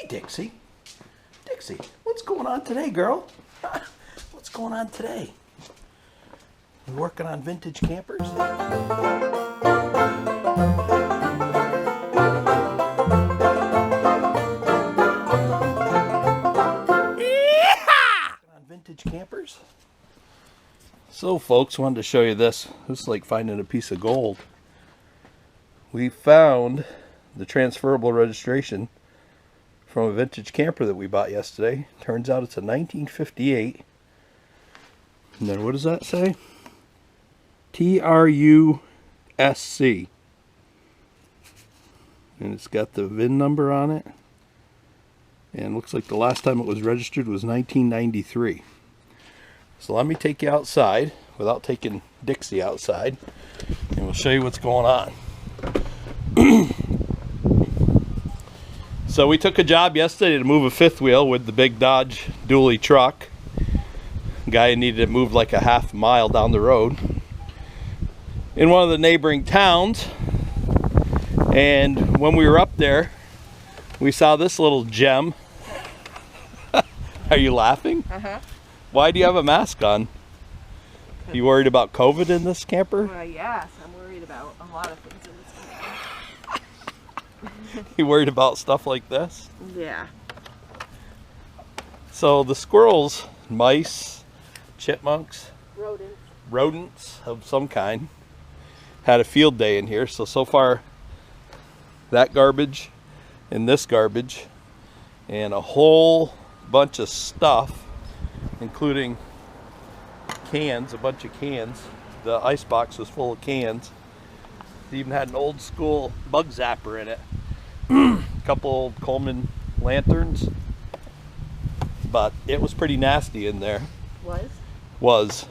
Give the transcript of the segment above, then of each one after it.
Dixie. Dixie, what's going on today, girl? What's going on today? You working on vintage campers? On vintage campers? So folks, wanted to show you this. This is like finding a piece of gold. We found the transferable registration from a vintage camper that we bought yesterday. Turns out it's a 1958. And then what does that say? TRUSC. And it's got the VIN number on it. And it looks like the last time it was registered was 1993. So let me take you outside without taking Dixie outside, and we'll show you what's going on. So we took a job yesterday to move a fifth wheel with the big Dodge dually truck. Guy needed it moved like a half mile down the road in one of the neighboring towns. And when we were up there, we saw this little gem. Are you laughing? Uh-huh. Why do you have a mask on? You worried about COVID in this camper? Yes, I'm worried about a lot of things in this camper. You worried about stuff like this? Yeah. So the squirrels, mice, chipmunks, rodents of some kind, had a field day in here. So far, that garbage and this garbage and a whole bunch of stuff, including cans, a bunch of cans. The ice box was full of cans. It even had an old school bug zapper in it. A couple old Coleman lanterns. But it was pretty nasty in there. Was.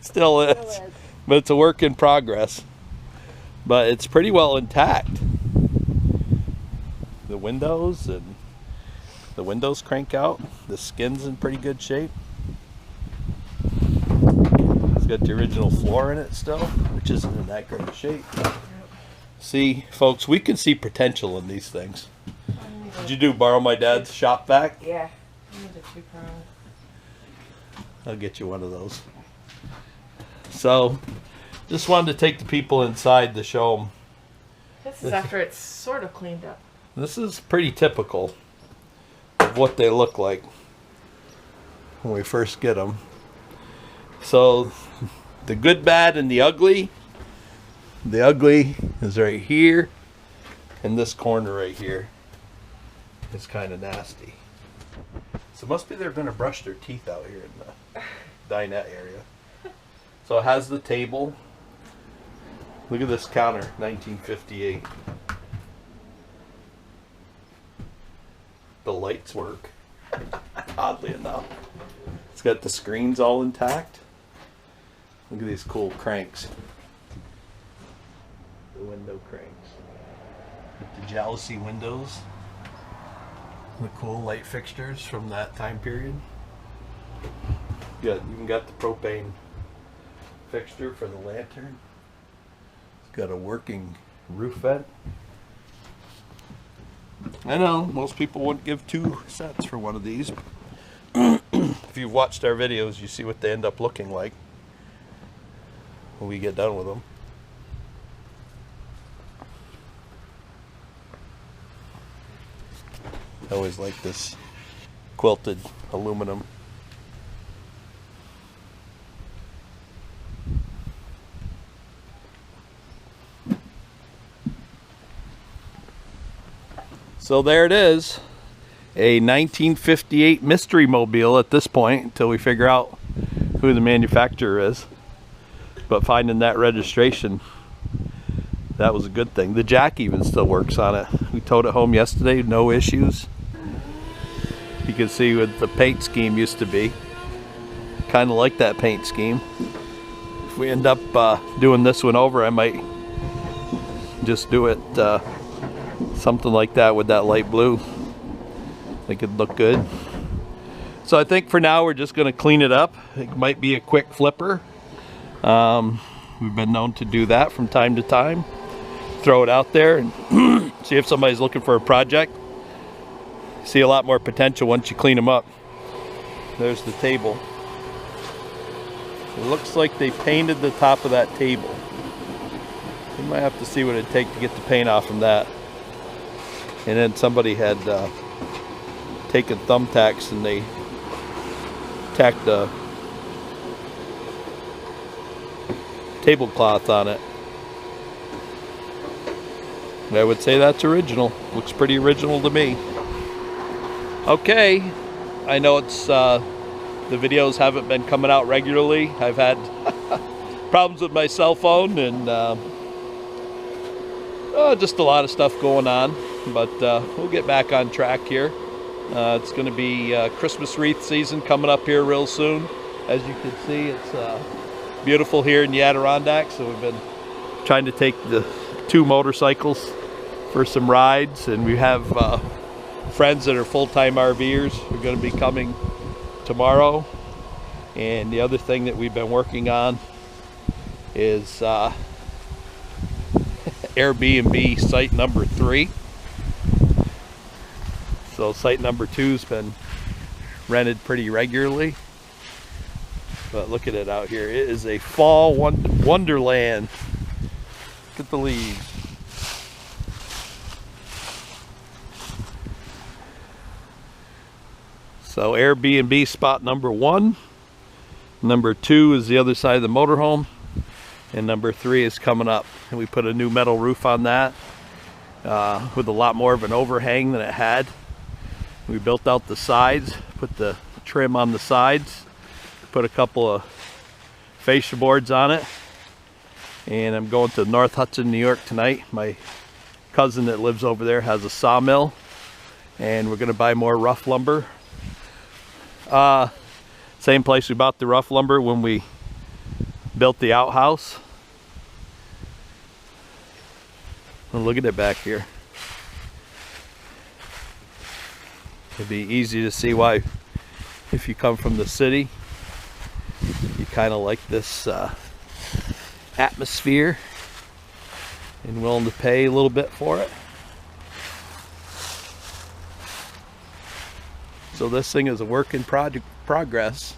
Still is. But it's a work in progress. But it's pretty well intact. The windows crank out. The skin's in pretty good shape. It's got the original floor in it still, which isn't in that great shape. See, folks, we can see potential in these things. Did you borrow my dad's shop vac? Yeah. I'll get you one of those. So, just wanted to take the people inside to show them. This is after it's sort of cleaned up. This is pretty typical of what they look like when we first get them. So the good, bad, and the ugly. The ugly is right here, and this corner right here is kind of nasty. So it must be they're going to brush their teeth out here in the dinette area. So it has the table. Look at this counter, 1958. The lights work, oddly enough. It's got the screens all intact. Look at these cool cranks. The window cranks. With the jealousy windows. The cool light fixtures from that time period. Even got the propane fixture for the lantern. It's got a working roof vent. I know, most people wouldn't give 2 cents for one of these. If you've watched our videos, you see what they end up looking like when we get done with them. I always like this quilted aluminum. So there it is, a 1958 Mystery Mobile at this point until we figure out who the manufacturer is. But finding that registration, that was a good thing. The jack even still works on it. We towed it home yesterday, no issues. You can see what the paint scheme used to be. Kind of like that paint scheme. If we end up doing this one over, I might just do it something like that with that light blue. I think it'd look good. So I think for now we're just going to clean it up. It might be a quick flipper. We've been known to do that from time to time. Throw it out there and see if somebody's looking for a project. See a lot more potential once you clean them up. There's the table. It looks like they painted the top of that table. You might have to see what it'd take to get the paint off from that. And then somebody had taken thumbtacks and they tacked a tablecloth on it. And I would say that's original. Looks pretty original to me. Okay, I know it's the videos haven't been coming out regularly. I've had problems with my cell phone and just a lot of stuff going on, but we'll get back on track here. It's going to be Christmas wreath season coming up here real soon. As you can see, it's beautiful here in the Adirondacks, so we've been trying to take the 2 motorcycles for some rides, and we have friends that are full-time RVers who are going to be coming tomorrow. And the other thing that we've been working on is Airbnb site number 3. So site number 2's been rented pretty regularly. But look at it out here. It is a fall wonderland. Look at the leaves. So Airbnb spot number 1. Number 2 is the other side of the motorhome. And number 3 is coming up. And we put a new metal roof on that with a lot more of an overhang than it had. We built out the sides, put the trim on the sides, put a couple of fascia boards on it. And I'm going to North Hudson, New York tonight. My cousin that lives over there has a sawmill, and we're going to buy more rough lumber. Same place we bought the rough lumber when we built the outhouse. And look at it back here. It'd be easy to see why, if you come from the city, you kind of like this atmosphere and willing to pay a little bit for it. So this thing is a work in progress.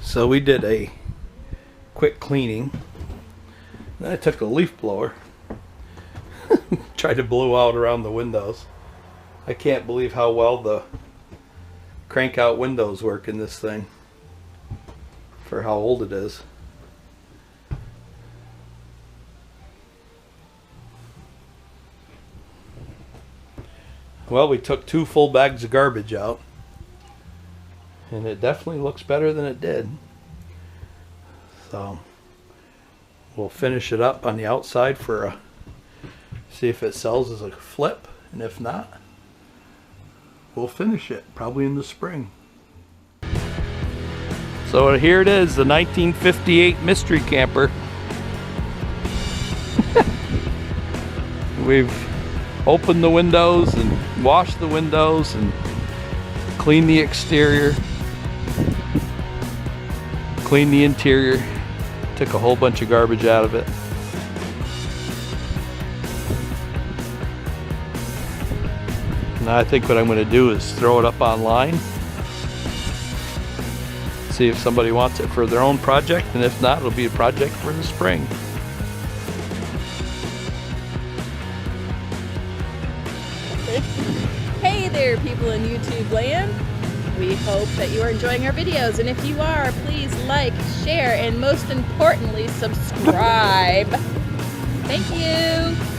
So we did a quick cleaning. Then I took a leaf blower, tried to blow out around the windows. I can't believe how well the crank out windows work in this thing for how old it is. Well, we took 2 full bags of garbage out, and it definitely looks better than it did. So we'll finish it up on the outside for a, see if it sells as a flip, and if not, we'll finish it probably in the spring. So here it is, the 1958 mystery camper. We've opened the windows and washed the windows and cleaned the exterior, cleaned the interior, took a whole bunch of garbage out of it. Now I think what I'm going to do is throw it up online, see if somebody wants it for their own project, and if not, it'll be a project for the spring. Hey there, people in YouTube land. We hope that you are enjoying our videos, and if you are, please like, share, and most importantly, subscribe. Thank you.